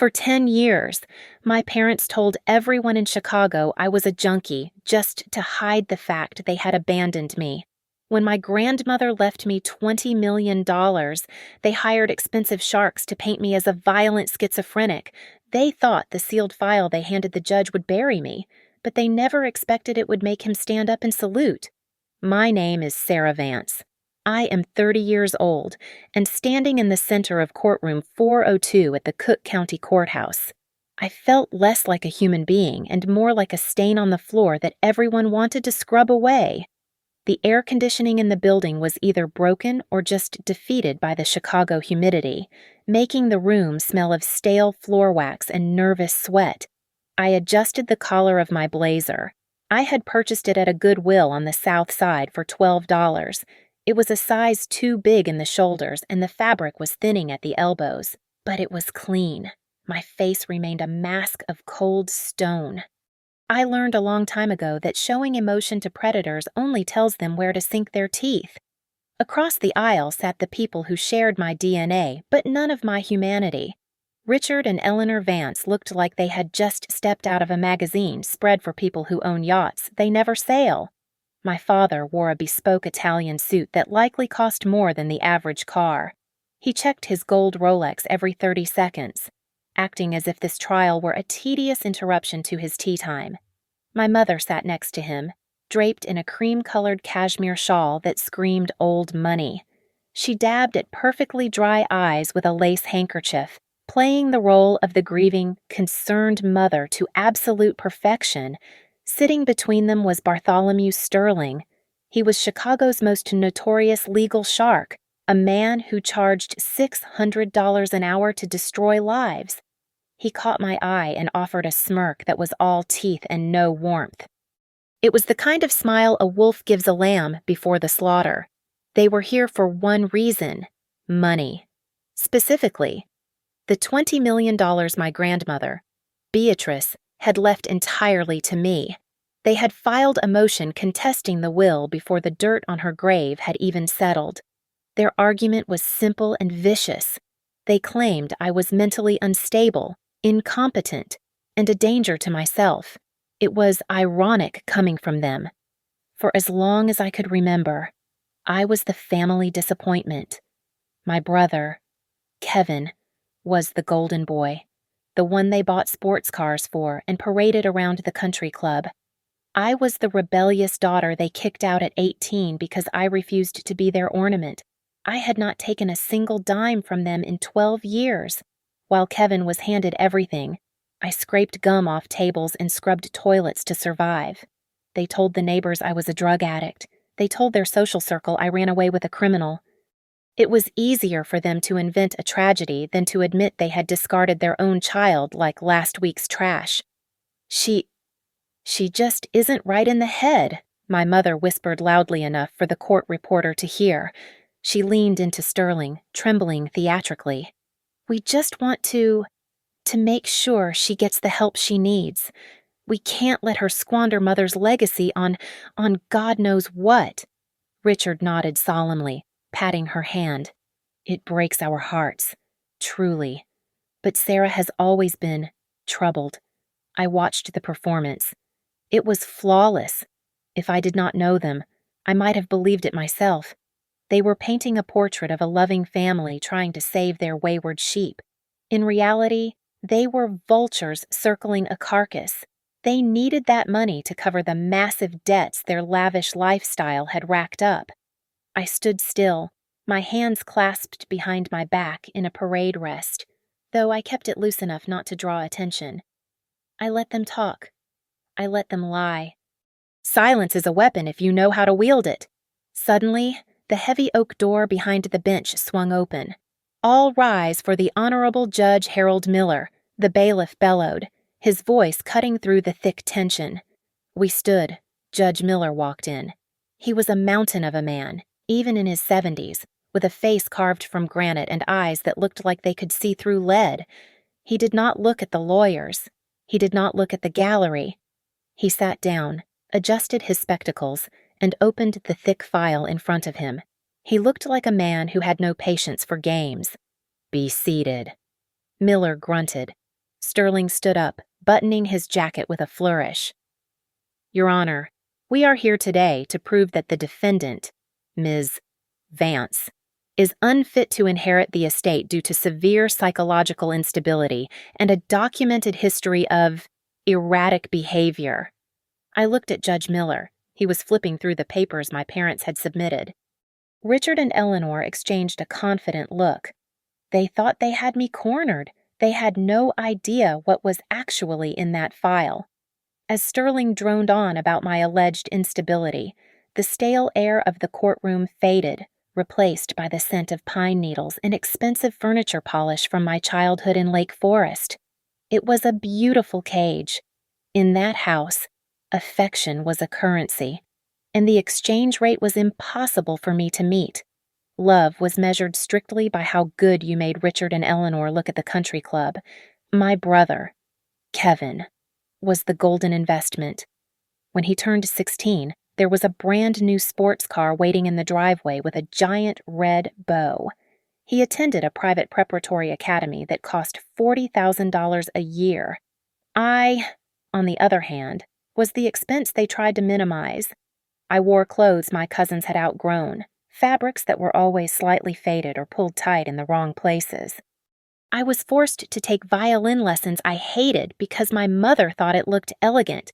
For 10 years, my parents told everyone in Chicago I was a junkie just to hide the fact they had abandoned me. When my grandmother left me $20 million, they hired expensive sharks to paint me as a violent schizophrenic. They thought the sealed file they handed the judge would bury me, but they never expected it would make him stand up and salute. My name is Sarah Vance. I am 30 years old and standing in the center of courtroom 402 at the Cook County Courthouse. I felt less like a human being and more like a stain on the floor that everyone wanted to scrub away. The air conditioning in the building was either broken or just defeated by the Chicago humidity, making the room smell of stale floor wax and nervous sweat. I adjusted the collar of my blazer. I had purchased it at a Goodwill on the south side for $12. It was a size too big in the shoulders and the fabric was thinning at the elbows, but it was clean. My face remained a mask of cold stone. I learned a long time ago that showing emotion to predators only tells them where to sink their teeth. Across the aisle sat the people who shared my DNA, but none of my humanity. Richard and Eleanor Vance looked like they had just stepped out of a magazine spread for people who own yachts they never sail. My father wore a bespoke Italian suit that likely cost more than the average car. He checked his gold Rolex every 30 seconds, acting as if this trial were a tedious interruption to his tea time. My mother sat next to him, draped in a cream-colored cashmere shawl that screamed old money. She dabbed at perfectly dry eyes with a lace handkerchief, playing the role of the grieving, concerned mother to absolute perfection. Sitting between them was Bartholomew Sterling. He was Chicago's most notorious legal shark, a man who charged $600 an hour to destroy lives. He caught my eye and offered a smirk that was all teeth and no warmth. It was the kind of smile a wolf gives a lamb before the slaughter. They were here for one reason: money. Specifically, the $20 million my grandmother, Beatrice, had left entirely to me. They had filed a motion contesting the will before the dirt on her grave had even settled. Their argument was simple and vicious. They claimed I was mentally unstable, incompetent, and a danger to myself. It was ironic coming from them. For as long as I could remember, I was the family disappointment. My brother, Kevin, was the golden boy, the one they bought sports cars for and paraded around the country club. I was the rebellious daughter they kicked out at 18 because I refused to be their ornament. I had not taken a single dime from them in 12 years. While Kevin was handed everything, I scraped gum off tables and scrubbed toilets to survive. They told the neighbors I was a drug addict. They told their social circle I ran away with a criminal. It was easier for them to invent a tragedy than to admit they had discarded their own child like last week's trash. She just isn't right in the head, my mother whispered loudly enough for the court reporter to hear. She leaned into Sterling, trembling theatrically. We just want to make sure she gets the help she needs. We can't let her squander Mother's legacy on God knows what. Richard nodded solemnly, patting her hand. It breaks our hearts, truly. But Sarah has always been troubled. I watched the performance. It was flawless. If I did not know them, I might have believed it myself. They were painting a portrait of a loving family trying to save their wayward sheep. In reality, they were vultures circling a carcass. They needed that money to cover the massive debts their lavish lifestyle had racked up. I stood still, my hands clasped behind my back in a parade rest, though I kept it loose enough not to draw attention. I let them talk. I let them lie. Silence is a weapon if you know how to wield it. Suddenly, the heavy oak door behind the bench swung open. All rise for the Honorable Judge Harold Miller, the bailiff bellowed, his voice cutting through the thick tension. We stood. Judge Miller walked in. He was a mountain of a man, even in his 70s, with a face carved from granite and eyes that looked like they could see through lead. He did not look at the lawyers. He did not look at the gallery. He sat down, adjusted his spectacles, and opened the thick file in front of him. He looked like a man who had no patience for games. Be seated. Miller grunted. Sterling stood up, buttoning his jacket with a flourish. Your Honor, we are here today to prove that the defendant, Ms. Vance, is unfit to inherit the estate due to severe psychological instability and a documented history of erratic behavior. I looked at Judge Miller. He was flipping through the papers my parents had submitted. Richard and Eleanor exchanged a confident look. They thought they had me cornered. They had no idea what was actually in that file. As Sterling droned on about my alleged instability, the stale air of the courtroom faded, replaced by the scent of pine needles and expensive furniture polish from my childhood in Lake Forest. It was a beautiful cage. In that house, affection was a currency, and the exchange rate was impossible for me to meet. Love was measured strictly by how good you made Richard and Eleanor look at the country club. My brother, Kevin, was the golden investment. When he turned 16, there was a brand new sports car waiting in the driveway with a giant red bow. He attended a private preparatory academy that cost $40,000 a year. I, on the other hand, was the expense they tried to minimize. I wore clothes my cousins had outgrown, fabrics that were always slightly faded or pulled tight in the wrong places. I was forced to take violin lessons I hated because my mother thought it looked elegant.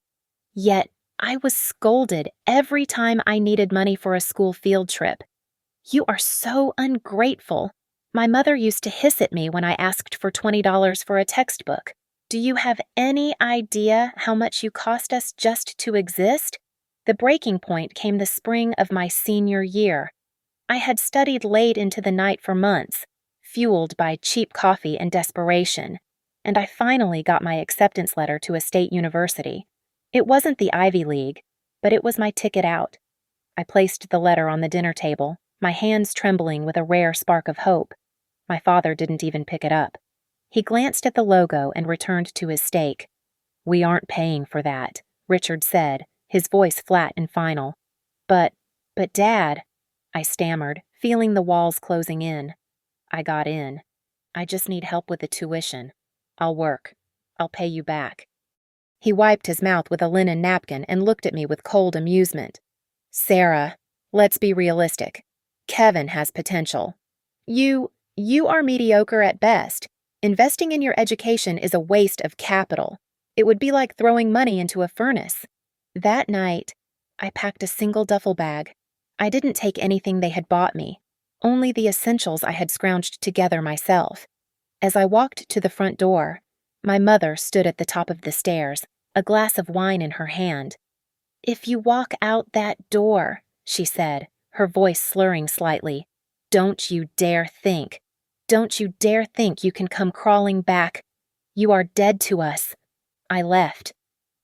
Yet, I was scolded every time I needed money for a school field trip. You are so ungrateful. My mother used to hiss at me when I asked for $20 for a textbook. Do you have any idea how much you cost us just to exist? The breaking point came the spring of my senior year. I had studied late into the night for months, fueled by cheap coffee and desperation, and I finally got my acceptance letter to a state university. It wasn't the Ivy League, but it was my ticket out. I placed the letter on the dinner table, my hands trembling with a rare spark of hope. My father didn't even pick it up. He glanced at the logo and returned to his steak. We aren't paying for that, Richard said, his voice flat and final. But Dad, I stammered, feeling the walls closing in. I got in. I just need help with the tuition. I'll work. I'll pay you back. He wiped his mouth with a linen napkin and looked at me with cold amusement. Sarah, let's be realistic. Kevin has potential. You are mediocre at best. Investing in your education is a waste of capital. It would be like throwing money into a furnace. That night, I packed a single duffel bag. I didn't take anything they had bought me, only the essentials I had scrounged together myself. As I walked to the front door, my mother stood at the top of the stairs, a glass of wine in her hand. If you walk out that door, she said, her voice slurring slightly, don't you dare think you can come crawling back. You are dead to us. I left.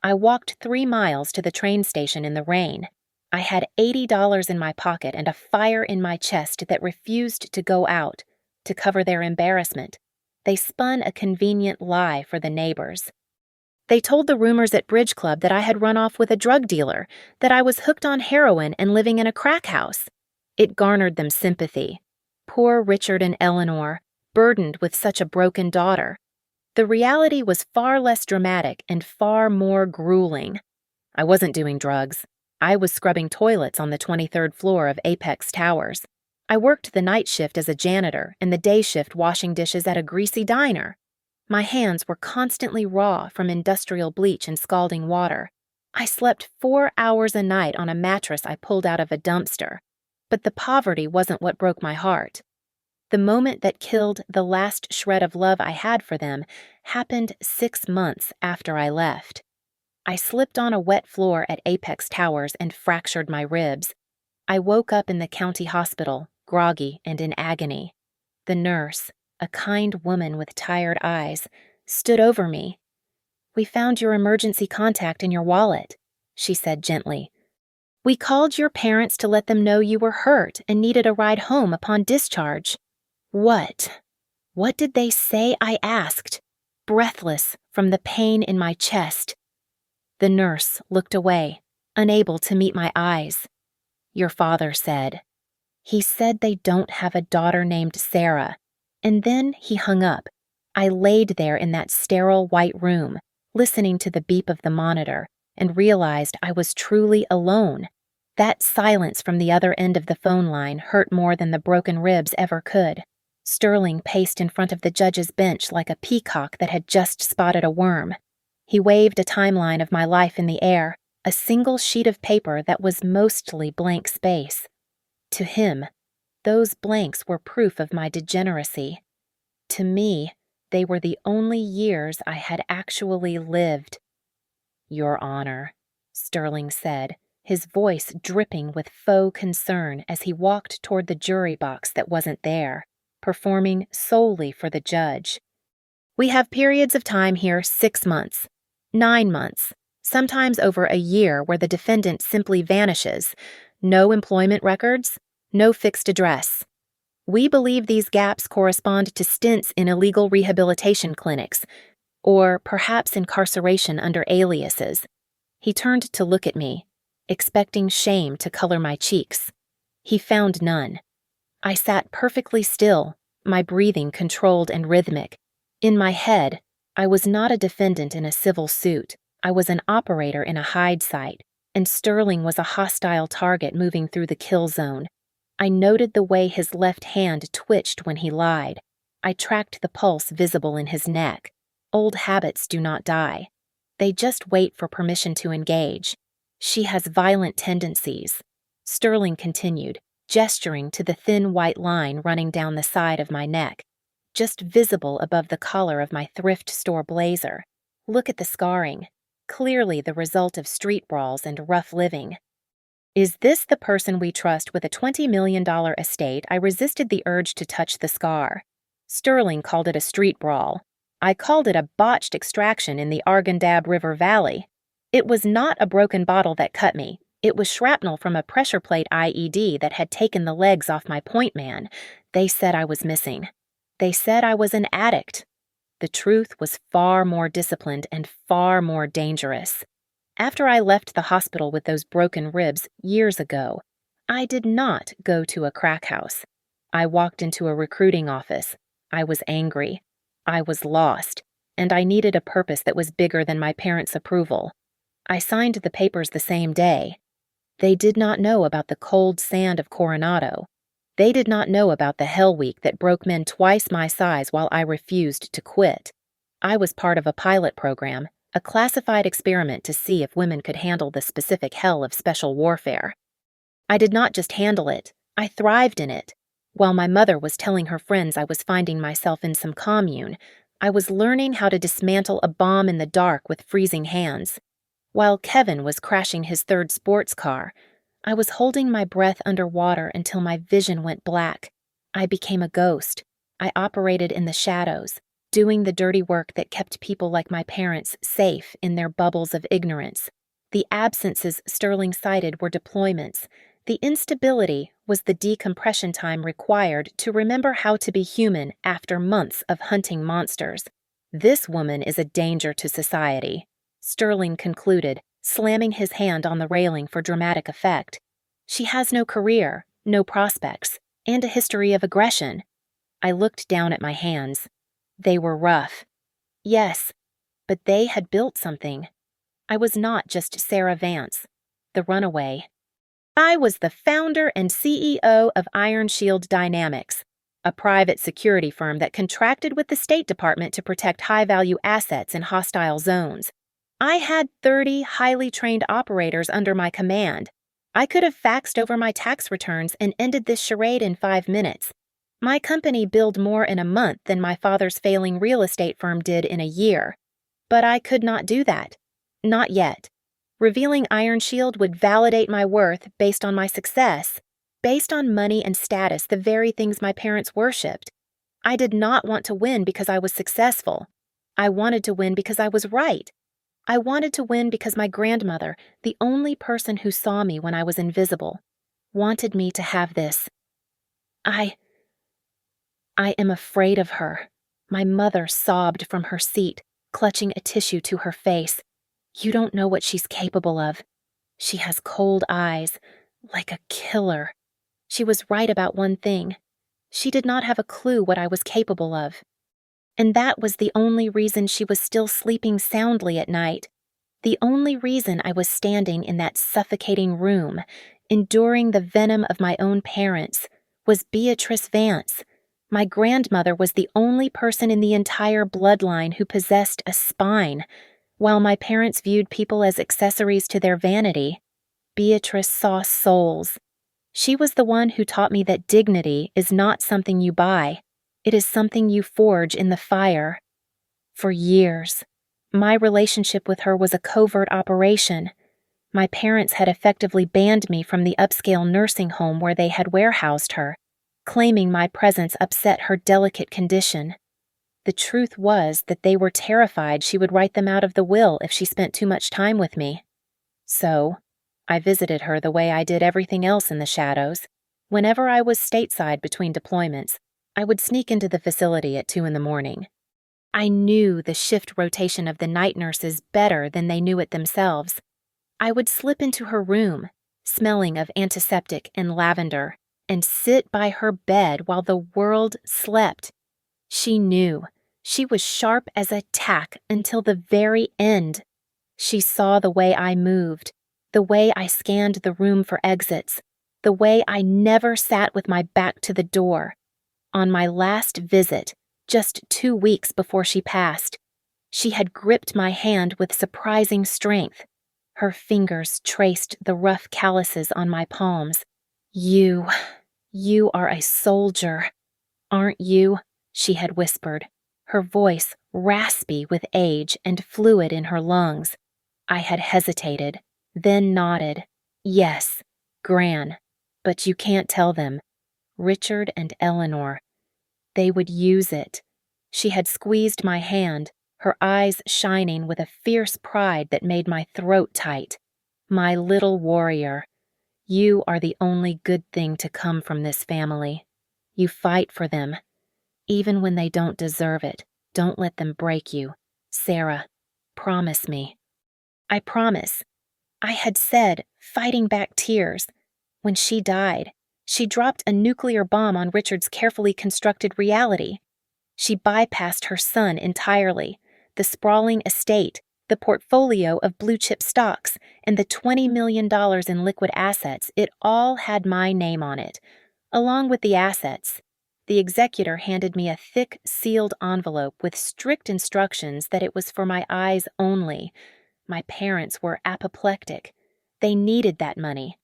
I walked 3 miles to the train station in the rain. I had $80 in my pocket and a fire in my chest that refused to go out. To cover their embarrassment, they spun a convenient lie for the neighbors. They told the rumors at Bridge Club that I had run off with a drug dealer, that I was hooked on heroin and living in a crack house. It garnered them sympathy. Poor Richard and Eleanor, burdened with such a broken daughter. The reality was far less dramatic and far more grueling. I wasn't doing drugs. I was scrubbing toilets on the 23rd floor of Apex Towers. I worked the night shift as a janitor and the day shift washing dishes at a greasy diner. My hands were constantly raw from industrial bleach and scalding water. I slept 4 hours a night on a mattress I pulled out of a dumpster. But the poverty wasn't what broke my heart. The moment that killed the last shred of love I had for them happened 6 months after I left. I slipped on a wet floor at Apex Towers and fractured my ribs. I woke up in the county hospital, groggy and in agony. The nurse, a kind woman with tired eyes, stood over me. We found your emergency contact in your wallet, she said gently. We called your parents to let them know you were hurt and needed a ride home upon discharge. What? What did they say? I asked, breathless from the pain in my chest. The nurse looked away, unable to meet my eyes. Your father said. He said they don't have a daughter named Sarah, and then he hung up, I laid there in that sterile white room, listening to the beep of the monitor, and realized I was truly alone. That silence from the other end of the phone line hurt more than the broken ribs ever could. Sterling paced in front of the judge's bench like a peacock that had just spotted a worm. He waved a timeline of my life in the air, a single sheet of paper that was mostly blank space. To him, those blanks were proof of my degeneracy. To me, they were the only years I had actually lived. "Your Honor," Sterling said, his voice dripping with faux concern as he walked toward the jury box that wasn't there, performing solely for the judge. "We have periods of time here 6 months, 9 months, sometimes over a year where the defendant simply vanishes. No employment records, no fixed address. We believe these gaps correspond to stints in illegal rehabilitation clinics, or perhaps incarceration under aliases." He turned to look at me, expecting shame to color my cheeks. He found none. I sat perfectly still, my breathing controlled and rhythmic. In my head, I was not a defendant in a civil suit. I was an operator in a hide site, and Sterling was a hostile target moving through the kill zone. I noted the way his left hand twitched when he lied. I tracked the pulse visible in his neck. Old habits do not die. They just wait for permission to engage. "She has violent tendencies," Sterling continued, gesturing to the thin white line running down the side of my neck, just visible above the collar of my thrift store blazer. "Look at the scarring, clearly the result of street brawls and rough living." Is this the person we trust with a $20 million estate? I resisted the urge to touch the scar. Sterling called it a street brawl. I called it a botched extraction in the Arghandab River Valley. It was not a broken bottle that cut me. It was shrapnel from a pressure plate IED that had taken the legs off my point man. They said I was missing. They said I was an addict. The truth was far more disciplined and far more dangerous. After I left the hospital with those broken ribs years ago, I did not go to a crack house. I walked into a recruiting office. I was angry. I was lost, and I needed a purpose that was bigger than my parents' approval. I signed the papers the same day. They did not know about the cold sand of Coronado. They did not know about the hell week that broke men twice my size while I refused to quit. I was part of a pilot program, a classified experiment to see if women could handle the specific hell of special warfare. I did not just handle it, I thrived in it. While my mother was telling her friends I was finding myself in some commune, I was learning how to dismantle a bomb in the dark with freezing hands. While Kevin was crashing his third sports car, I was holding my breath underwater until my vision went black. I became a ghost. I operated in the shadows, doing the dirty work that kept people like my parents safe in their bubbles of ignorance. The absences Sterling cited were deployments. The instability was the decompression time required to remember how to be human after months of hunting monsters. "This woman is a danger to society," Sterling concluded, slamming his hand on the railing for dramatic effect. "She has no career, no prospects, and a history of aggression." I looked down at my hands. They were rough. Yes, but they had built something. I was not just Sarah Vance, the runaway. I was the founder and CEO of Iron Shield Dynamics, a private security firm that contracted with the State Department to protect high-value assets in hostile zones. I had 30 highly trained operators under my command. I could have faxed over my tax returns and ended this charade in 5 minutes. My company billed more in a month than my father's failing real estate firm did in a year. But I could not do that. Not yet. Revealing Iron Shield would validate my worth based on my success, based on money and status, the very things my parents worshipped. I did not want to win because I was successful. I wanted to win because I was right. I wanted to win because my grandmother, the only person who saw me when I was invisible, wanted me to have this. I am afraid of her. My mother sobbed from her seat, clutching a tissue to her face. "You don't know what she's capable of. She has cold eyes, like a killer." She was right about one thing. She did not have a clue what I was capable of. And that was the only reason she was still sleeping soundly at night. The only reason I was standing in that suffocating room, enduring the venom of my own parents, was Beatrice Vance. My grandmother was the only person in the entire bloodline who possessed a spine. While my parents viewed people as accessories to their vanity, Beatrice saw souls. She was the one who taught me that dignity is not something you buy. It is something you forge in the fire. For years, my relationship with her was a covert operation. My parents had effectively banned me from the upscale nursing home where they had warehoused her, claiming my presence upset her delicate condition. The truth was that they were terrified she would write them out of the will if she spent too much time with me. So, I visited her the way I did everything else in the shadows. Whenever I was stateside between deployments, I would sneak into the facility at 2 in the morning. I knew the shift rotation of the night nurses better than they knew it themselves. I would slip into her room, smelling of antiseptic and lavender, and sit by her bed while the world slept. She knew. She was sharp as a tack until the very end. She saw the way I moved, the way I scanned the room for exits, the way I never sat with my back to the door. On my last visit, just 2 weeks before she passed, she had gripped my hand with surprising strength. Her fingers traced the rough calluses on my palms. You are a soldier, aren't you? She had whispered, her voice raspy with age and fluid in her lungs. I had hesitated, then nodded. Yes, Gran, but you can't tell them. Richard and Eleanor. They would use it. She had squeezed my hand, her eyes shining with a fierce pride that made my throat tight. My little warrior, you are the only good thing to come from this family. You fight for them. Even when they don't deserve it, don't let them break you. Sarah, promise me. I promise. I had said, fighting back tears. When she died, she dropped a nuclear bomb on Richard's carefully constructed reality. She bypassed her son entirely, the sprawling estate, the portfolio of blue-chip stocks, and the $20 million in liquid assets. It all had my name on it. Along with the assets, the executor handed me a thick, sealed envelope with strict instructions that it was for my eyes only. My parents were apoplectic. They needed that money.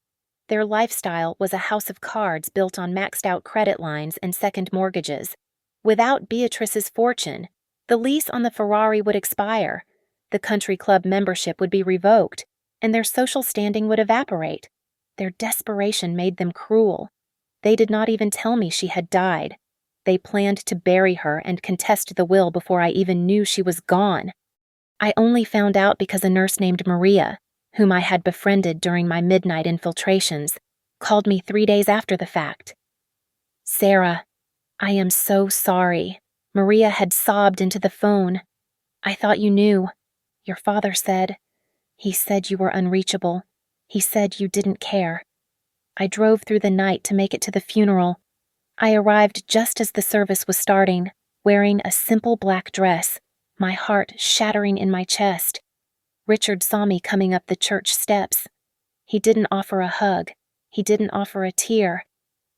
Their lifestyle was a house of cards built on maxed-out credit lines and second mortgages. Without Beatrice's fortune, the lease on the Ferrari would expire, the country club membership would be revoked, and their social standing would evaporate. Their desperation made them cruel. They did not even tell me she had died. They planned to bury her and contest the will before I even knew she was gone. I only found out because a nurse named Maria, whom I had befriended during my midnight infiltrations, called me 3 days after the fact. Sarah, I am so sorry. Maria had sobbed into the phone. I thought you knew. Your father said. He said you were unreachable. He said you didn't care. I drove through the night to make it to the funeral. I arrived just as the service was starting, wearing a simple black dress, my heart shattering in my chest. Richard saw me coming up the church steps. He didn't offer a hug. He didn't offer a tear.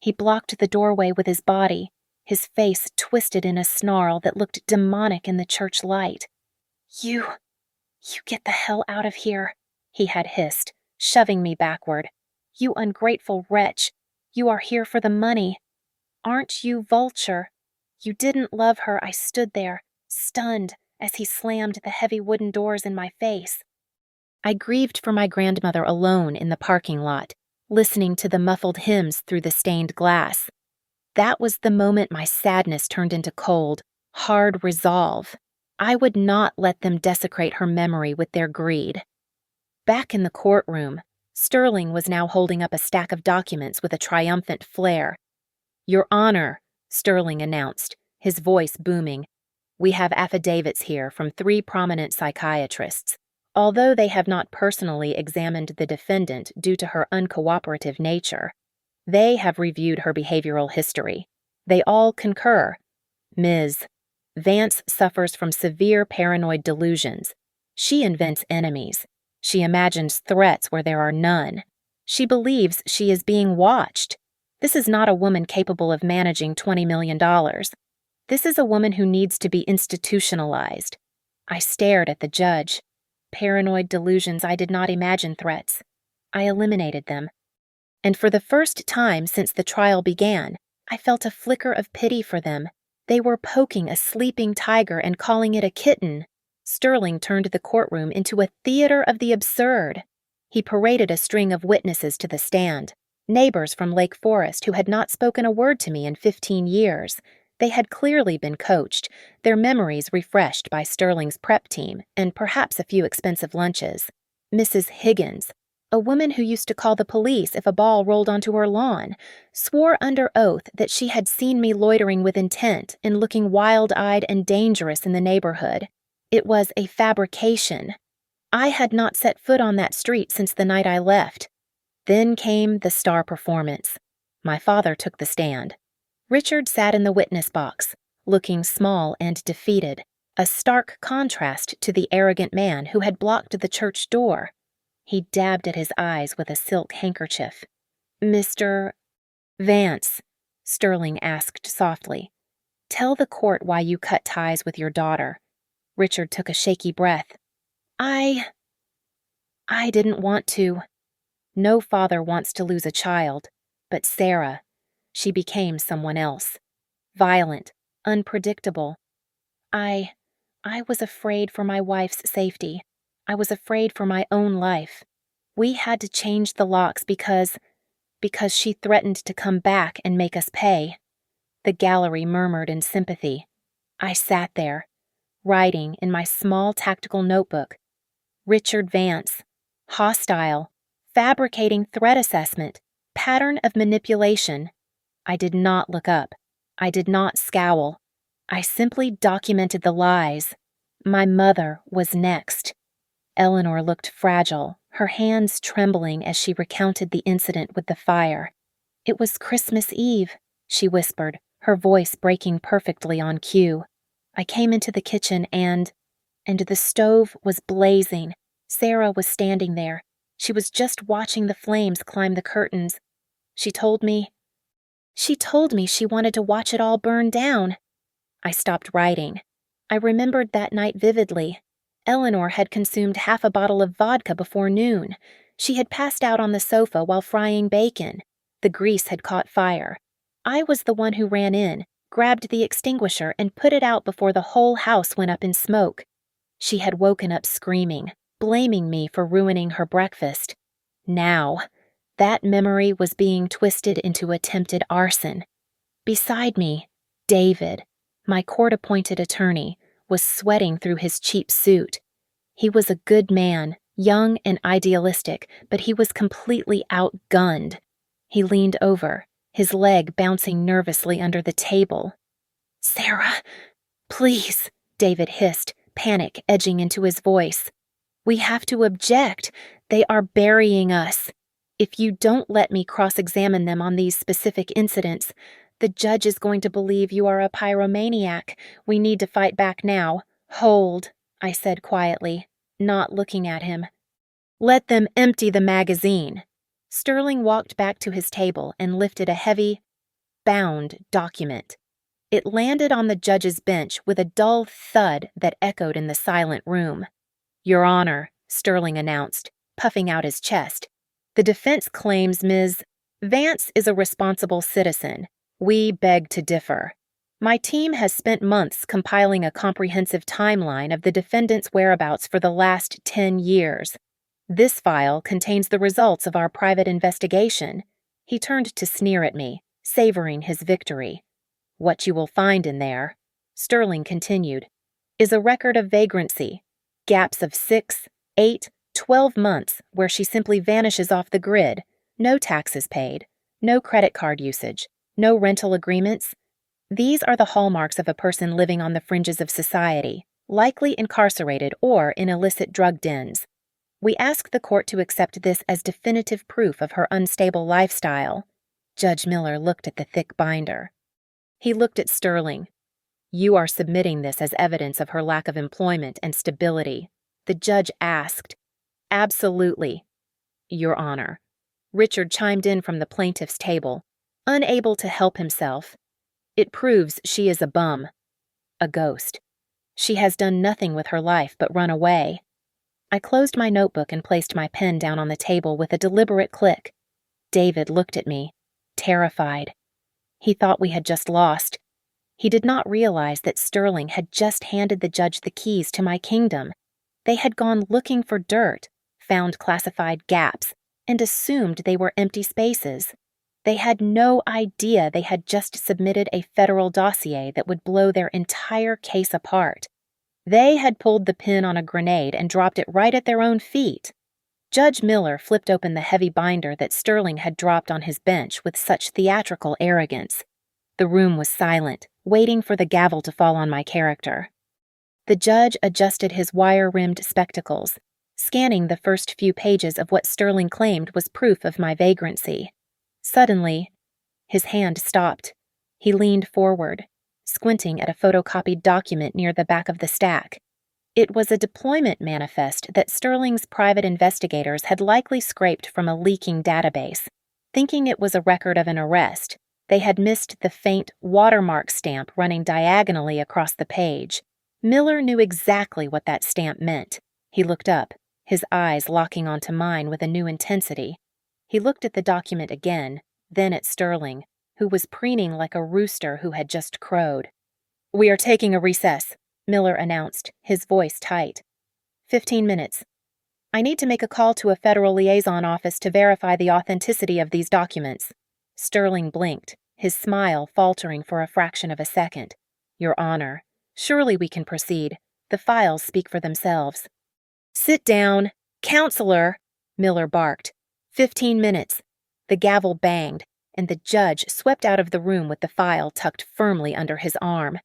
He blocked the doorway with his body, his face twisted in a snarl that looked demonic in the church light. You get the hell out of here, he had hissed, shoving me backward. You ungrateful wretch. You are here for the money. Aren't you, Vulture? You didn't love her. I stood there, stunned, as he slammed the heavy wooden doors in my face. I grieved for my grandmother alone in the parking lot, listening to the muffled hymns through the stained glass. That was the moment my sadness turned into cold, hard resolve. I would not let them desecrate her memory with their greed. Back in the courtroom, Sterling was now holding up a stack of documents with a triumphant flair. Your Honor, Sterling announced, his voice booming, we have affidavits here from 3 prominent psychiatrists. Although they have not personally examined the defendant due to her uncooperative nature, they have reviewed her behavioral history. They all concur. Ms. Vance suffers from severe paranoid delusions. She invents enemies. She imagines threats where there are none. She believes she is being watched. This is not a woman capable of managing $20 million. This is a woman who needs to be institutionalized. I stared at the judge. Paranoid delusions, I did not imagine threats. I eliminated them. And for the first time since the trial began, I felt a flicker of pity for them. They were poking a sleeping tiger and calling it a kitten. Sterling turned the courtroom into a theater of the absurd. He paraded a string of witnesses to the stand, neighbors from Lake Forest who had not spoken a word to me in 15 years. They had clearly been coached, their memories refreshed by Sterling's prep team and perhaps a few expensive lunches. Mrs. Higgins, a woman who used to call the police if a ball rolled onto her lawn, swore under oath that she had seen me loitering with intent and looking wild-eyed and dangerous in the neighborhood. It was a fabrication. I had not set foot on that street since the night I left. Then came the star performance. My father took the stand. Richard sat in the witness box, looking small and defeated, a stark contrast to the arrogant man who had blocked the church door. He dabbed at his eyes with a silk handkerchief. "Mr. Vance," Sterling asked softly, "tell the court why you cut ties with your daughter." Richard took a shaky breath. I didn't want to. No father wants to lose a child, but Sarah, she became someone else. Violent, unpredictable. I was afraid for my wife's safety. I was afraid for my own life. We had to change the locks because she threatened to come back and make us pay. The gallery murmured in sympathy. I sat there, writing in my small tactical notebook. Richard Vance, hostile, fabricating threat assessment, pattern of manipulation. I did not look up. I did not scowl. I simply documented the lies. My mother was next. Eleanor looked fragile, her hands trembling as she recounted the incident with the fire. "It was Christmas Eve," she whispered, her voice breaking perfectly on cue. I came into the kitchen and the stove was blazing. Sarah was standing there. She was just watching the flames climb the curtains. She told me she wanted to watch it all burn down. I stopped writing. I remembered that night vividly. Eleanor had consumed half a bottle of vodka before noon. She had passed out on the sofa while frying bacon. The grease had caught fire. I was the one who ran in, grabbed the extinguisher, and put it out before the whole house went up in smoke. She had woken up screaming, blaming me for ruining her breakfast. Now, that memory was being twisted into attempted arson. Beside me, David, my court-appointed attorney, was sweating through his cheap suit. He was a good man, young and idealistic, but he was completely outgunned. He leaned over, his leg bouncing nervously under the table. "Sarah, please," David hissed, panic edging into his voice. "We have to object. They are burying us. If you don't let me cross-examine them on these specific incidents, the judge is going to believe you are a pyromaniac. We need to fight back now." "Hold," I said quietly, not looking at him. "Let them empty the magazine." Sterling walked back to his table and lifted a heavy, bound document. It landed on the judge's bench with a dull thud that echoed in the silent room. "Your Honor," Sterling announced, puffing out his chest, "the defense claims Ms. Vance is a responsible citizen. We beg to differ. My team has spent months compiling a comprehensive timeline of the defendant's whereabouts for the last 10 years. This file contains the results of our private investigation." He turned to sneer at me, savoring his victory. "What you will find in there," Sterling continued, "is a record of vagrancy, gaps of 6, 8, 12 months where she simply vanishes off the grid, no taxes paid, no credit card usage, no rental agreements. These are the hallmarks of a person living on the fringes of society, likely incarcerated or in illicit drug dens. We ask the court to accept this as definitive proof of her unstable lifestyle." Judge Miller looked at the thick binder. He looked at Sterling. You are submitting this as evidence of her lack of employment and stability. The judge asked. Absolutely, Your Honor. Richard chimed in from the plaintiff's table, unable to help himself. It proves she is a bum. A ghost. She has done nothing with her life but run away. I closed my notebook and placed my pen down on the table with a deliberate click. David looked at me, terrified. He thought we had just lost. He did not realize that Sterling had just handed the judge the keys to my kingdom. They had gone looking for dirt, found classified gaps, and assumed they were empty spaces. They had no idea they had just submitted a federal dossier that would blow their entire case apart. They had pulled the pin on a grenade and dropped it right at their own feet. Judge Miller flipped open the heavy binder that Sterling had dropped on his bench with such theatrical arrogance. The room was silent, waiting for the gavel to fall on my character. The judge adjusted his wire-rimmed spectacles, scanning the first few pages of what Sterling claimed was proof of my vagrancy. Suddenly, his hand stopped. He leaned forward, squinting at a photocopied document near the back of the stack. It was a deployment manifest that Sterling's private investigators had likely scraped from a leaking database. Thinking it was a record of an arrest, they had missed the faint watermark stamp running diagonally across the page. Miller knew exactly what that stamp meant. He looked up, his eyes locking onto mine with a new intensity. He looked at the document again, then at Sterling, who was preening like a rooster who had just crowed. "We are taking a recess," Miller announced, his voice tight. 15 minutes. I need to make a call to a federal liaison office to verify the authenticity of these documents. Sterling blinked, his smile faltering for a fraction of a second. Your Honor, surely we can proceed. The files speak for themselves. Sit down. Counselor, Miller barked. 15 minutes. The gavel banged, and the judge swept out of the room with the file tucked firmly under his arm.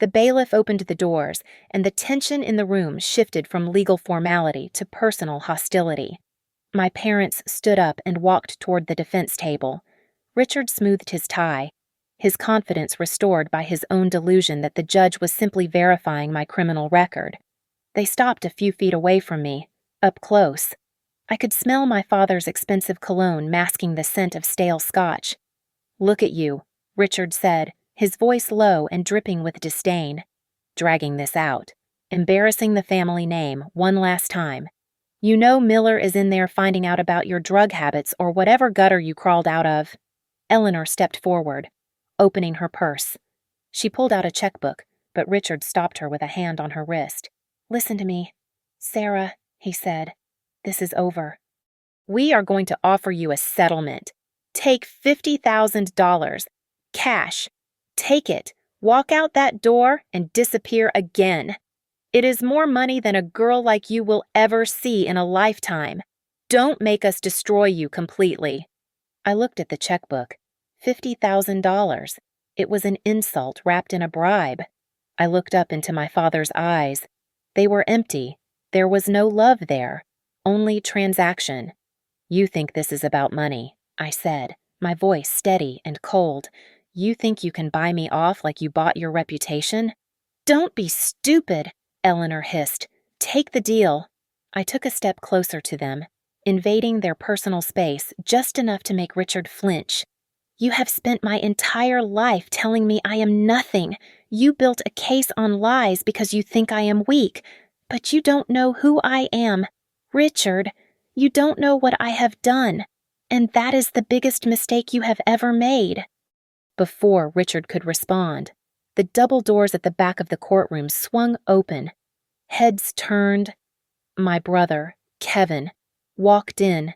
The bailiff opened the doors, and the tension in the room shifted from legal formality to personal hostility. My parents stood up and walked toward the defense table. Richard smoothed his tie, his confidence restored by his own delusion that the judge was simply verifying my criminal record. They stopped a few feet away from me, up close. I could smell my father's expensive cologne masking the scent of stale scotch. "Look at you," Richard said, his voice low and dripping with disdain. "Dragging this out. Embarrassing the family name one last time. You know Miller is in there finding out about your drug habits or whatever gutter you crawled out of." Eleanor stepped forward, opening her purse. She pulled out a checkbook, but Richard stopped her with a hand on her wrist. "Listen to me. Sarah," he said, "this is over. We are going to offer you a settlement. Take $50,000. Cash. Take it, walk out that door, and disappear again. It is more money than a girl like you will ever see in a lifetime. Don't make us destroy you completely." I looked at the checkbook. $50,000. It was an insult wrapped in a bribe. I looked up into my father's eyes. They were empty. There was no love there, only transaction. "You think this is about money," I said, my voice steady and cold. "You think you can buy me off like you bought your reputation?" "Don't be stupid," Eleanor hissed. "Take the deal." I took a step closer to them, invading their personal space just enough to make Richard flinch. "You have spent my entire life telling me I am nothing. You built a case on lies because you think I am weak, but you don't know who I am. Richard, you don't know what I have done, and that is the biggest mistake you have ever made." Before Richard could respond, the double doors at the back of the courtroom swung open. Heads turned. My brother, Kevin, walked in.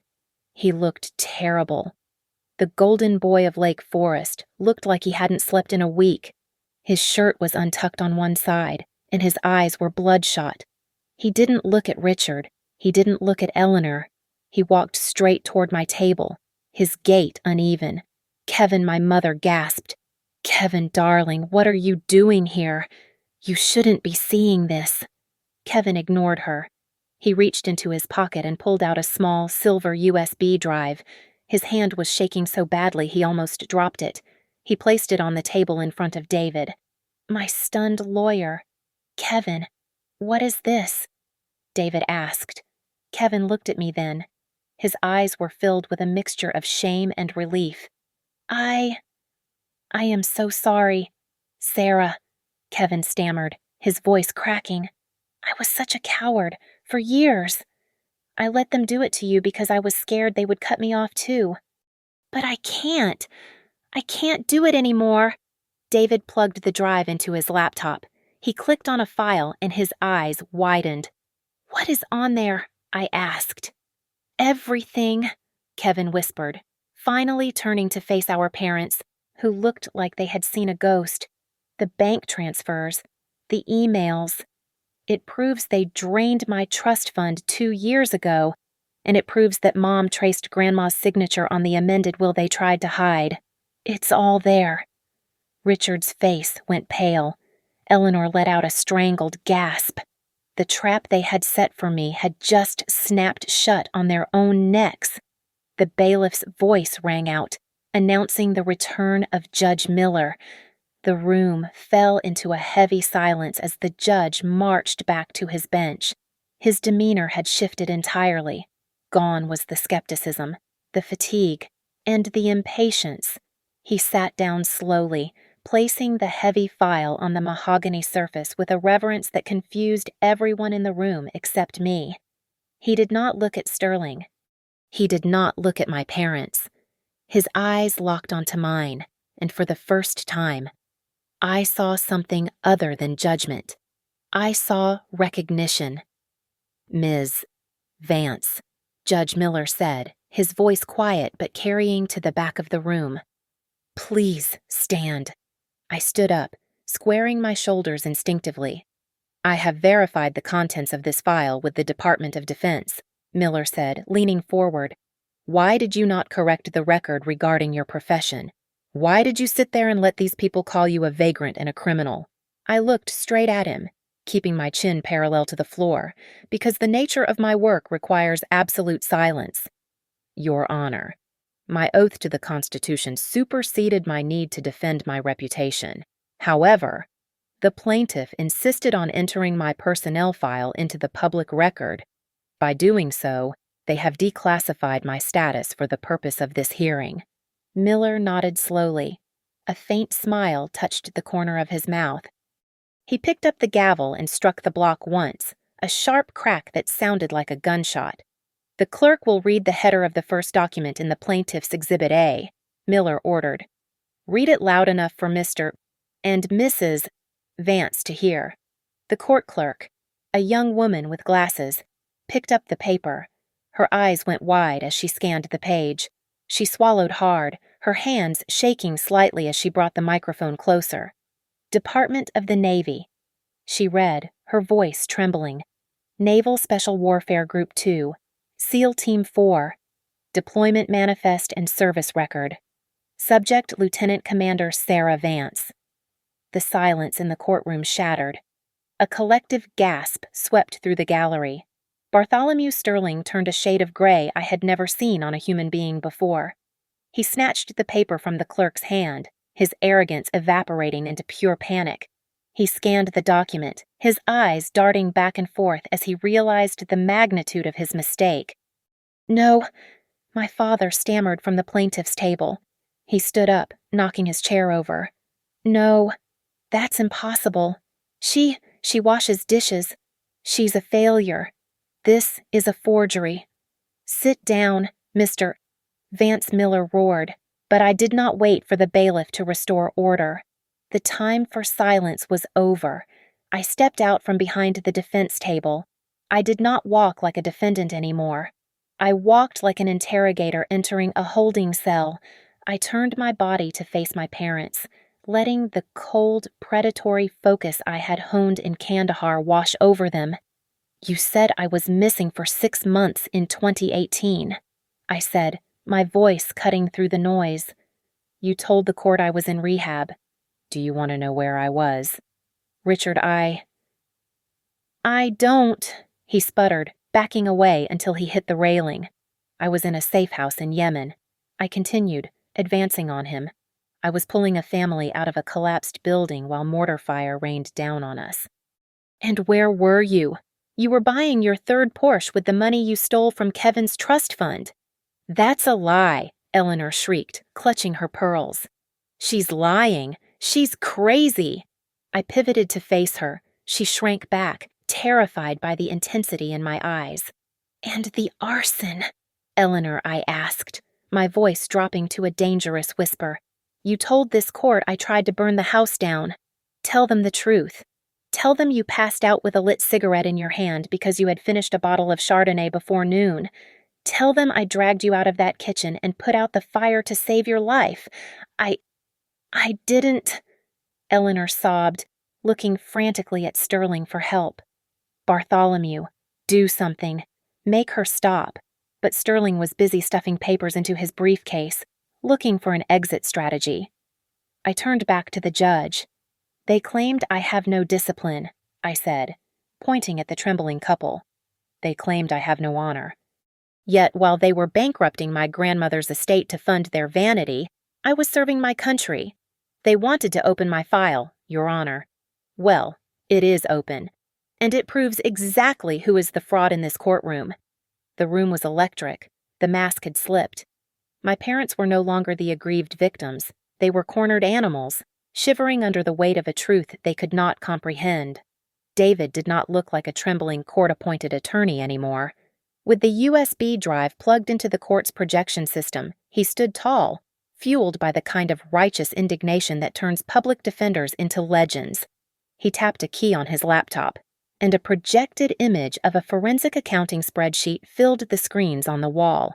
He looked terrible. The golden boy of Lake Forest looked like he hadn't slept in a week. His shirt was untucked on one side, and his eyes were bloodshot. He didn't look at Richard. He didn't look at Eleanor. He walked straight toward my table, his gait uneven. "Kevin," my mother gasped. "Kevin, darling, what are you doing here? You shouldn't be seeing this." Kevin ignored her. He reached into his pocket and pulled out a small silver USB drive. His hand was shaking so badly he almost dropped it. He placed it on the table in front of David. My stunned lawyer. Kevin, what is this? David asked. Kevin looked at me then. His eyes were filled with a mixture of shame and relief. I am so sorry. Sarah, Kevin stammered, his voice cracking. I was such a coward, for years. I let them do it to you because I was scared they would cut me off too. But I can't. I can't do it anymore. David plugged the drive into his laptop. He clicked on a file and his eyes widened. What is on there? I asked. Everything, Kevin whispered, finally turning to face our parents, who looked like they had seen a ghost. The bank transfers, the emails. It proves they drained my trust fund 2 years ago, and it proves that Mom traced Grandma's signature on the amended will they tried to hide. It's all there. Richard's face went pale. Eleanor let out a strangled gasp. The trap they had set for me had just snapped shut on their own necks. The bailiff's voice rang out, announcing the return of Judge Miller. The room fell into a heavy silence as the judge marched back to his bench. His demeanor had shifted entirely. Gone was the skepticism, the fatigue, and the impatience. He sat down slowly, placing the heavy file on the mahogany surface with a reverence that confused everyone in the room except me. He did not look at Sterling. He did not look at my parents. His eyes locked onto mine, and for the first time, I saw something other than judgment. I saw recognition. Ms. Vance, Judge Miller said, his voice quiet but carrying to the back of the room. Please stand. I stood up, squaring my shoulders instinctively. I have verified the contents of this file with the Department of Defense, Miller said, leaning forward. Why did you not correct the record regarding your profession? Why did you sit there and let these people call you a vagrant and a criminal? I looked straight at him, keeping my chin parallel to the floor, because the nature of my work requires absolute silence. Your Honor, my oath to the Constitution superseded my need to defend my reputation. However, the plaintiff insisted on entering my personnel file into the public record. By doing so, they have declassified my status for the purpose of this hearing. Miller nodded slowly. A faint smile touched the corner of his mouth. He picked up the gavel and struck the block once, a sharp crack that sounded like a gunshot. The clerk will read the header of the first document in the plaintiff's Exhibit A, Miller ordered. Read it loud enough for Mr. and Mrs. Vance to hear. The court clerk, a young woman with glasses, picked up the paper. Her eyes went wide as she scanned the page. She swallowed hard, her hands shaking slightly as she brought the microphone closer. Department of the Navy. She read, her voice trembling. Naval Special Warfare Group 2. SEAL Team 4. Deployment Manifest and Service Record. Subject Lieutenant Commander Sarah Vance. The silence in the courtroom shattered. A collective gasp swept through the gallery. Bartholomew Sterling turned a shade of gray I had never seen on a human being before. He snatched the paper from the clerk's hand, his arrogance evaporating into pure panic. He scanned the document, his eyes darting back and forth as he realized the magnitude of his mistake. No, my father stammered from the plaintiff's table. He stood up, knocking his chair over. No, that's impossible. She washes dishes. She's a failure. This is a forgery. Sit down, Mr. Vance Miller roared, but I did not wait for the bailiff to restore order. The time for silence was over. I stepped out from behind the defense table. I did not walk like a defendant anymore. I walked like an interrogator entering a holding cell. I turned my body to face my parents, letting the cold, predatory focus I had honed in Kandahar wash over them. You said I was missing for 6 months in 2018, I said, my voice cutting through the noise. You told the court I was in rehab. Do you want to know where I was? Richard, I don't, he sputtered, backing away until he hit the railing. I was in a safe house in Yemen. I continued, advancing on him. I was pulling a family out of a collapsed building while mortar fire rained down on us. And where were you? You were buying your third Porsche with the money you stole from Kevin's trust fund. That's a lie, Eleanor shrieked, clutching her pearls. She's lying. She's crazy. I pivoted to face her. She shrank back, terrified by the intensity in my eyes. And the arson, Eleanor, I asked, my voice dropping to a dangerous whisper. You told this court I tried to burn the house down. Tell them the truth. Tell them you passed out with a lit cigarette in your hand because you had finished a bottle of Chardonnay before noon. Tell them I dragged you out of that kitchen and put out the fire to save your life. I didn't, Eleanor sobbed, looking frantically at Sterling for help. Bartholomew, do something. Make her stop. But Sterling was busy stuffing papers into his briefcase, looking for an exit strategy. I turned back to the judge. They claimed I have no discipline, I said, pointing at the trembling couple. They claimed I have no honor. Yet while they were bankrupting my grandmother's estate to fund their vanity, I was serving my country. They wanted to open my file, Your Honor. Well, it is open, and it proves exactly who is the fraud in this courtroom. The room was electric. The mask had slipped. My parents were no longer the aggrieved victims. They were cornered animals, shivering under the weight of a truth they could not comprehend. David did not look like a trembling court-appointed attorney anymore. With the USB drive plugged into the court's projection system, he stood tall, fueled by the kind of righteous indignation that turns public defenders into legends. He tapped a key on his laptop, and a projected image of a forensic accounting spreadsheet filled the screens on the wall.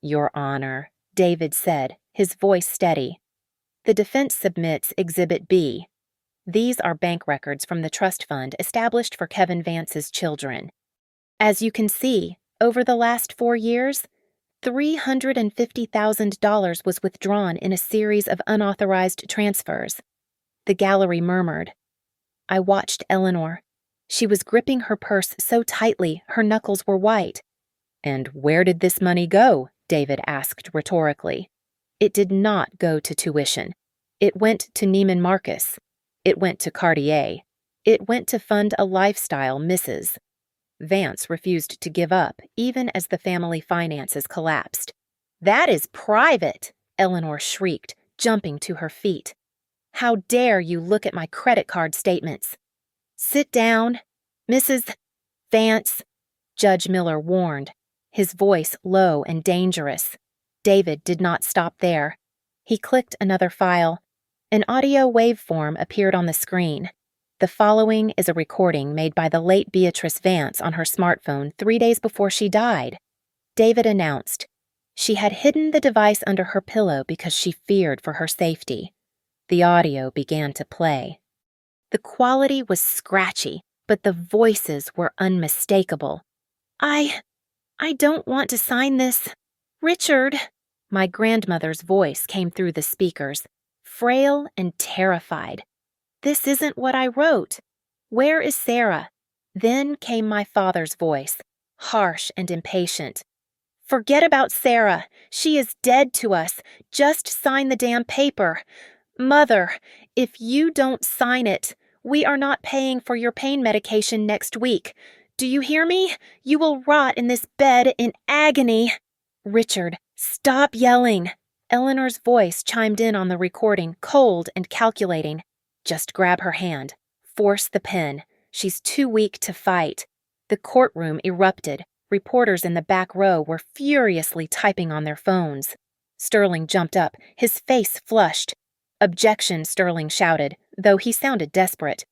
Your Honor, David said, his voice steady. The defense submits Exhibit B. These are bank records from the trust fund established for Kevin Vance's children. As you can see, over the last 4 years, $350,000 was withdrawn in a series of unauthorized transfers. The gallery murmured. I watched Eleanor. She was gripping her purse so tightly her knuckles were white. And where did this money go? David asked rhetorically. It did not go to tuition. It went to Neiman Marcus. It went to Cartier. It went to fund a lifestyle Mrs. Vance refused to give up, even as the family finances collapsed. That is private, Eleanor shrieked, jumping to her feet. How dare you look at my credit card statements? Sit down, Mrs. Vance, Judge Miller warned, his voice low and dangerous. David did not stop there. He clicked another file. An audio waveform appeared on the screen. The following is a recording made by the late Beatrice Vance on her smartphone 3 days before she died. David announced. She had hidden the device under her pillow because she feared for her safety. The audio began to play. The quality was scratchy, but the voices were unmistakable. I don't want to sign this. Richard. My grandmother's voice came through the speakers, frail and terrified. This isn't what I wrote. Where is Sarah? Then came my father's voice, harsh and impatient. Forget about Sarah. She is dead to us. Just sign the damn paper. Mother, if you don't sign it, we are not paying for your pain medication next week. Do you hear me? You will rot in this bed in agony. Richard, stop yelling. Eleanor's voice chimed in on the recording, cold and calculating. Just grab her hand. Force the pen. She's too weak to fight. The courtroom erupted. Reporters in the back row were furiously typing on their phones. Sterling jumped up, his face flushed. Objection, Sterling shouted, though he sounded desperate.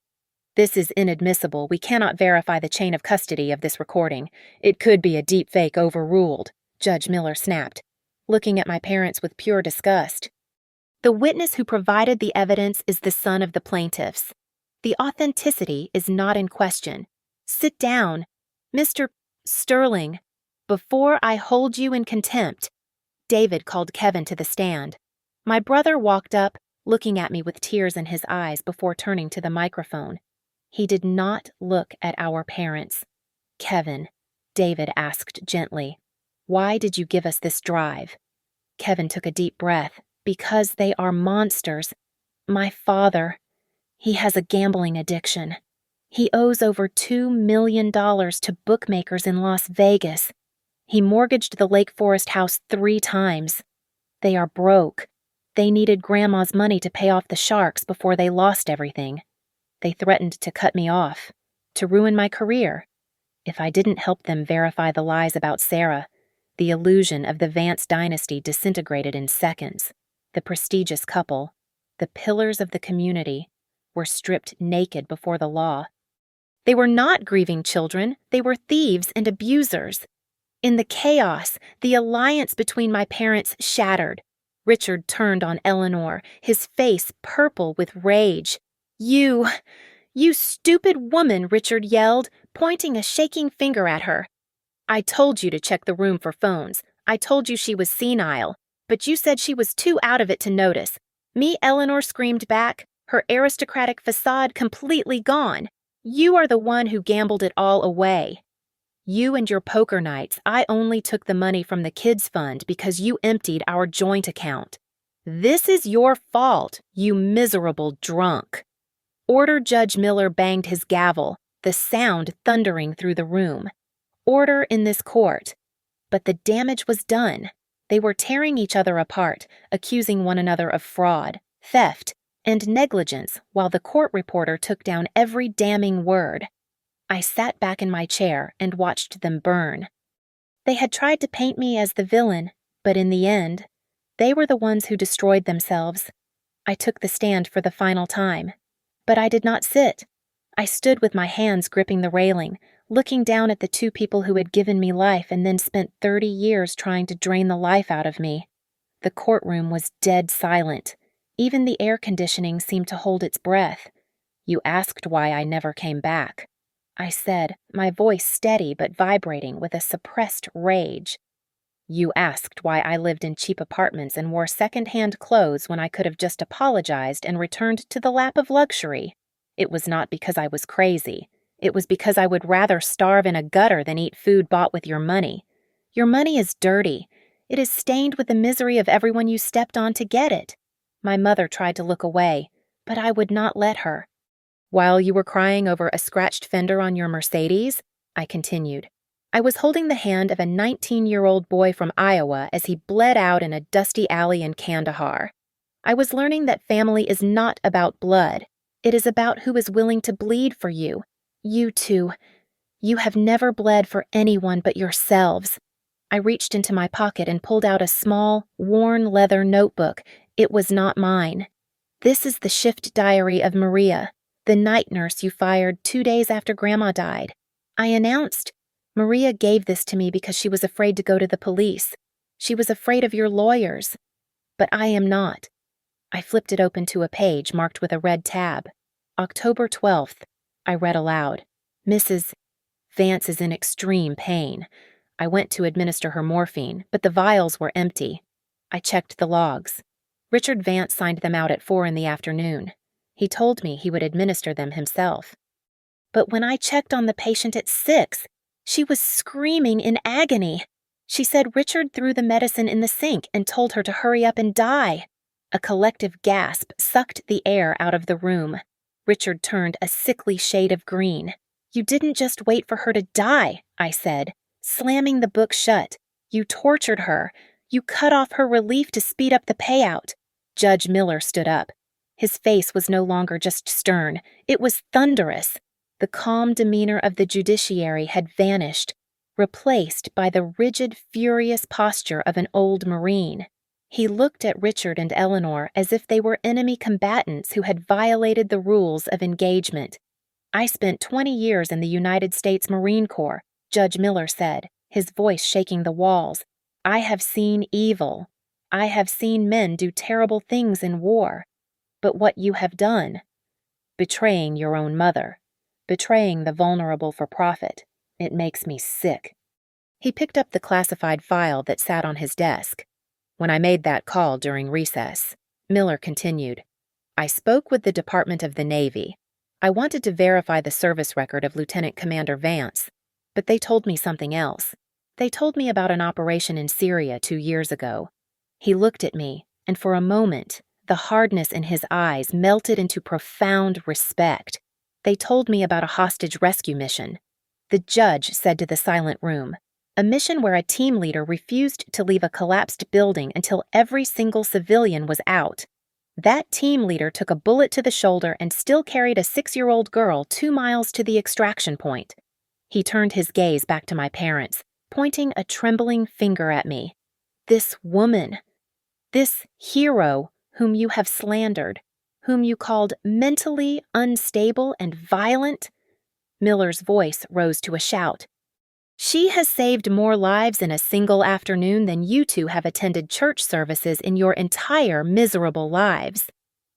This is inadmissible. We cannot verify the chain of custody of this recording. It could be a deep fake overruled, Judge Miller snapped, looking at my parents with pure disgust. The witness who provided the evidence is the son of the plaintiffs. The authenticity is not in question. Sit down, Mr. Sterling. Before I hold you in contempt. David called Kevin to the stand. My brother walked up, looking at me with tears in his eyes before turning to the microphone. He did not look at our parents. Kevin, David asked gently, why did you give us this drive? Kevin took a deep breath, Because they are monsters. My father, he has a gambling addiction. He owes over $2 million to bookmakers in Las Vegas. He mortgaged the Lake Forest house 3 times. They are broke. They needed Grandma's money to pay off the sharks before they lost everything. They threatened to cut me off, to ruin my career. If I didn't help them verify the lies about Sarah, the illusion of the Vance dynasty disintegrated in seconds. The prestigious couple, the pillars of the community, were stripped naked before the law. They were not grieving children. They were thieves and abusers. In the chaos, the alliance between my parents shattered. Richard turned on Eleanor, his face purple with rage. You stupid woman, Richard yelled, pointing a shaking finger at her. I told you to check the room for phones. I told you she was senile, but you said she was too out of it to notice. Me, Eleanor screamed back, her aristocratic facade completely gone. You are the one who gambled it all away. You and your poker nights, I only took the money from the kids' fund because you emptied our joint account. This is your fault, you miserable drunk. Order Judge Miller banged his gavel, the sound thundering through the room. Order in this court. But the damage was done. They were tearing each other apart, accusing one another of fraud, theft, and negligence while the court reporter took down every damning word. I sat back in my chair and watched them burn. They had tried to paint me as the villain, but in the end, they were the ones who destroyed themselves. I took the stand for the final time. But I did not sit. I stood with my hands gripping the railing, looking down at the 2 people who had given me life and then spent 30 years trying to drain the life out of me. The courtroom was dead silent. Even the air conditioning seemed to hold its breath. You asked why I never came back. I said, my voice steady but vibrating with a suppressed rage. You asked why I lived in cheap apartments and wore second-hand clothes when I could have just apologized and returned to the lap of luxury. It was not because I was crazy. It was because I would rather starve in a gutter than eat food bought with your money. Your money is dirty. It is stained with the misery of everyone you stepped on to get it. My mother tried to look away, but I would not let her. While you were crying over a scratched fender on your Mercedes, I continued, I was holding the hand of a 19-year-old boy from Iowa as he bled out in a dusty alley in Kandahar. I was learning that family is not about blood. It is about who is willing to bleed for you. You two. You have never bled for anyone but yourselves. I reached into my pocket and pulled out a small, worn leather notebook. It was not mine. This is the shift diary of Maria, the night nurse you fired 2 days after Grandma died. I announced, Maria gave this to me because she was afraid to go to the police. She was afraid of your lawyers. But I am not. I flipped it open to a page marked with a red tab. October 12th. I read aloud. Mrs. Vance is in extreme pain. I went to administer her morphine, but the vials were empty. I checked the logs. Richard Vance signed them out at 4 in the afternoon. He told me he would administer them himself. But when I checked on the patient at 6, she was screaming in agony. She said Richard threw the medicine in the sink and told her to hurry up and die. A collective gasp sucked the air out of the room. Richard turned a sickly shade of green. You didn't just wait for her to die, I said, slamming the book shut. You tortured her. You cut off her relief to speed up the payout. Judge Miller stood up. His face was no longer just stern. It was thunderous. The calm demeanor of the judiciary had vanished, replaced by the rigid, furious posture of an old Marine. He looked at Richard and Eleanor as if they were enemy combatants who had violated the rules of engagement. I spent 20 years in the United States Marine Corps, Judge Miller said, his voice shaking the walls. I have seen evil. I have seen men do terrible things in war. But what you have done, betraying your own mother, betraying the vulnerable for profit, it makes me sick. He picked up the classified file that sat on his desk. When I made that call during recess, Miller continued, I spoke with the Department of the Navy. I wanted to verify the service record of Lieutenant Commander Vance, but they told me something else. They told me about an operation in Syria 2 years ago. He looked at me, and for a moment, the hardness in his eyes melted into profound respect. They told me about a hostage rescue mission. The judge said to the silent room, a mission where a team leader refused to leave a collapsed building until every single civilian was out. That team leader took a bullet to the shoulder and still carried a 6-year-old girl 2 miles to the extraction point. He turned his gaze back to my parents, pointing a trembling finger at me. This woman, this hero whom you have slandered, whom you called mentally unstable and violent. Miller's voice rose to a shout. She has saved more lives in a single afternoon than you two have attended church services in your entire miserable lives.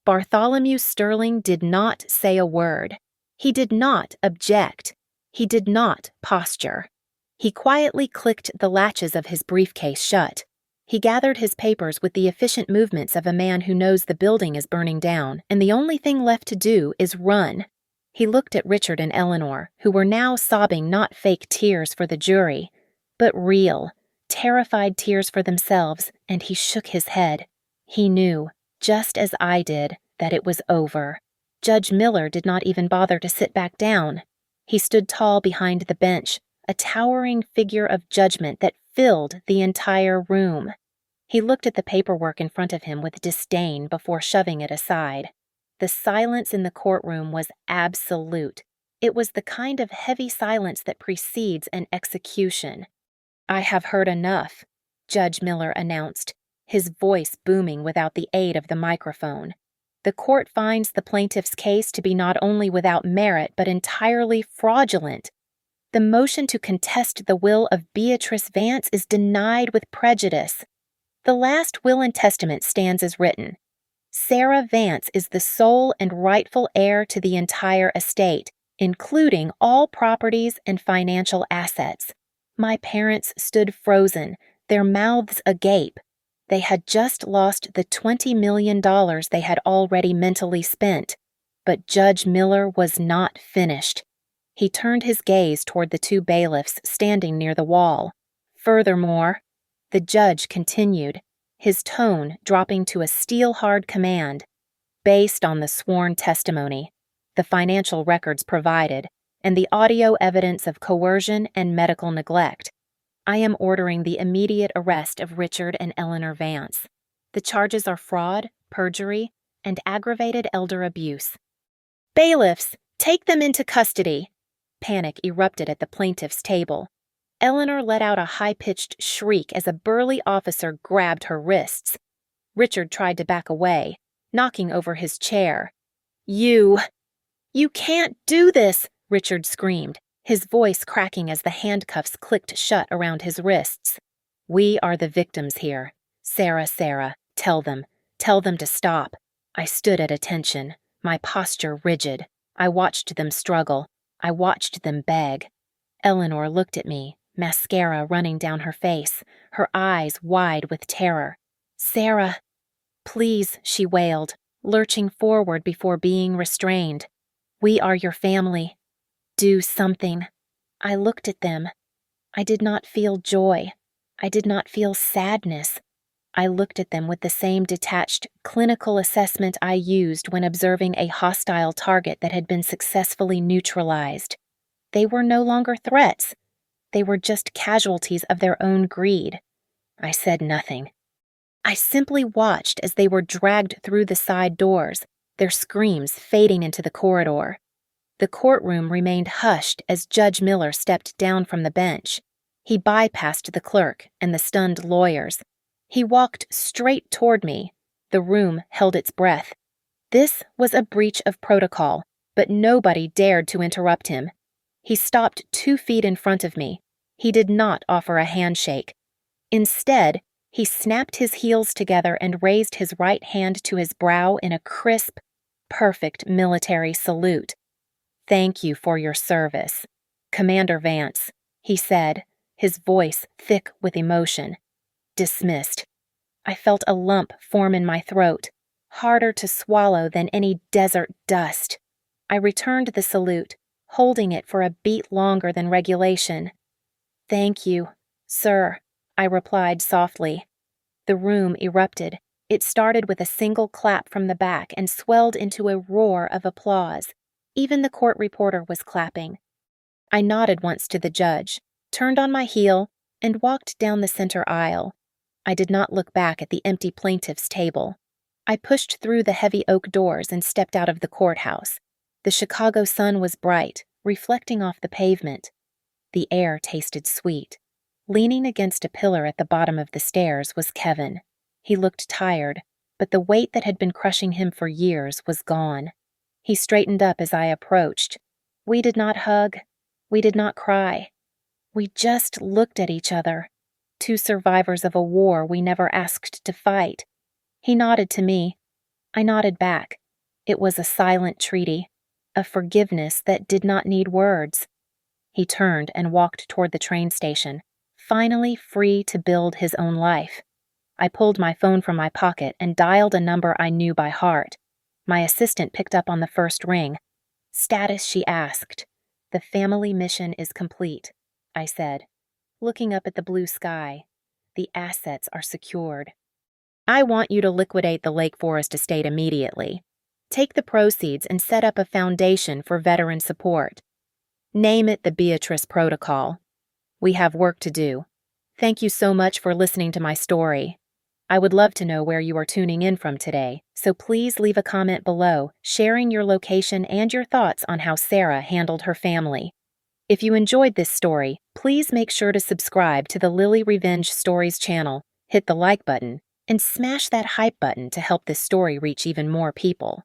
Bartholomew Sterling did not say a word. He did not object. He did not posture. He quietly clicked the latches of his briefcase shut. He gathered his papers with the efficient movements of a man who knows the building is burning down, and the only thing left to do is run. He looked at Richard and Eleanor, who were now sobbing not fake tears for the jury, but real, terrified tears for themselves, and he shook his head. He knew, just as I did, that it was over. Judge Miller did not even bother to sit back down. He stood tall behind the bench, a towering figure of judgment that filled the entire room. He looked at the paperwork in front of him with disdain before shoving it aside. The silence in the courtroom was absolute. It was the kind of heavy silence that precedes an execution. I have heard enough, Judge Miller announced, his voice booming without the aid of the microphone. The court finds the plaintiff's case to be not only without merit but entirely fraudulent. The motion to contest the will of Beatrice Vance is denied with prejudice. The last will and testament stands as written. Sarah Vance is the sole and rightful heir to the entire estate, including all properties and financial assets. My parents stood frozen, their mouths agape. They had just lost the $20 million they had already mentally spent. But Judge Miller was not finished. He turned his gaze toward the 2 bailiffs standing near the wall. Furthermore, the judge continued, his tone dropping to a steel-hard command. Based on the sworn testimony, the financial records provided, and the audio evidence of coercion and medical neglect, I am ordering the immediate arrest of Richard and Eleanor Vance. The charges are fraud, perjury, and aggravated elder abuse. Bailiffs, take them into custody! Panic erupted at the plaintiff's table. Eleanor let out a high-pitched shriek as a burly officer grabbed her wrists. Richard tried to back away, knocking over his chair. You can't do this, Richard screamed, his voice cracking as the handcuffs clicked shut around his wrists. We are the victims here. Sarah, tell them to stop. I stood at attention, my posture rigid. I watched them struggle. I watched them beg. Eleanor looked at me, mascara running down her face, her eyes wide with terror. Sarah, please, she wailed, lurching forward before being restrained. We are your family. Do something. I looked at them. I did not feel joy. I did not feel sadness. I looked at them with the same detached, clinical assessment I used when observing a hostile target that had been successfully neutralized. They were no longer threats. They were just casualties of their own greed. I said nothing. I simply watched as they were dragged through the side doors, their screams fading into the corridor. The courtroom remained hushed as Judge Miller stepped down from the bench. He bypassed the clerk and the stunned lawyers. He walked straight toward me. The room held its breath. This was a breach of protocol, but nobody dared to interrupt him. He stopped 2 feet in front of me. He did not offer a handshake. Instead, he snapped his heels together and raised his right hand to his brow in a crisp, perfect military salute. Thank you for your service, Commander Vance, he said, his voice thick with emotion. Dismissed. I felt a lump form in my throat, harder to swallow than any desert dust. I returned the salute, holding it for a beat longer than regulation. Thank you, sir, I replied softly. The room erupted. It started with a single clap from the back and swelled into a roar of applause. Even the court reporter was clapping. I nodded once to the judge, turned on my heel, and walked down the center aisle. I did not look back at the empty plaintiff's table. I pushed through the heavy oak doors and stepped out of the courthouse. The Chicago sun was bright, reflecting off the pavement. The air tasted sweet. Leaning against a pillar at the bottom of the stairs was Kevin. He looked tired, but the weight that had been crushing him for years was gone. He straightened up as I approached. We did not hug. We did not cry. We just looked at each other, two survivors of a war we never asked to fight. He nodded to me. I nodded back. It was a silent treaty, a forgiveness that did not need words. He turned and walked toward the train station, finally free to build his own life. I pulled my phone from my pocket and dialed a number I knew by heart. My assistant picked up on the first ring. "Status," she asked. "The family mission is complete," I said, looking up at the blue sky. "The assets are secured. I want you to liquidate the Lake Forest estate immediately. Take the proceeds and set up a foundation for veteran support. Name it the Beatrice Protocol. We have work to do. Thank you so much for listening to my story. I would love to know where you are tuning in from today, so please leave a comment below, sharing your location and your thoughts on how Sarah handled her family. If you enjoyed this story, please make sure to subscribe to the Lily Revenge Stories channel, hit the like button, and smash that hype button to help this story reach even more people.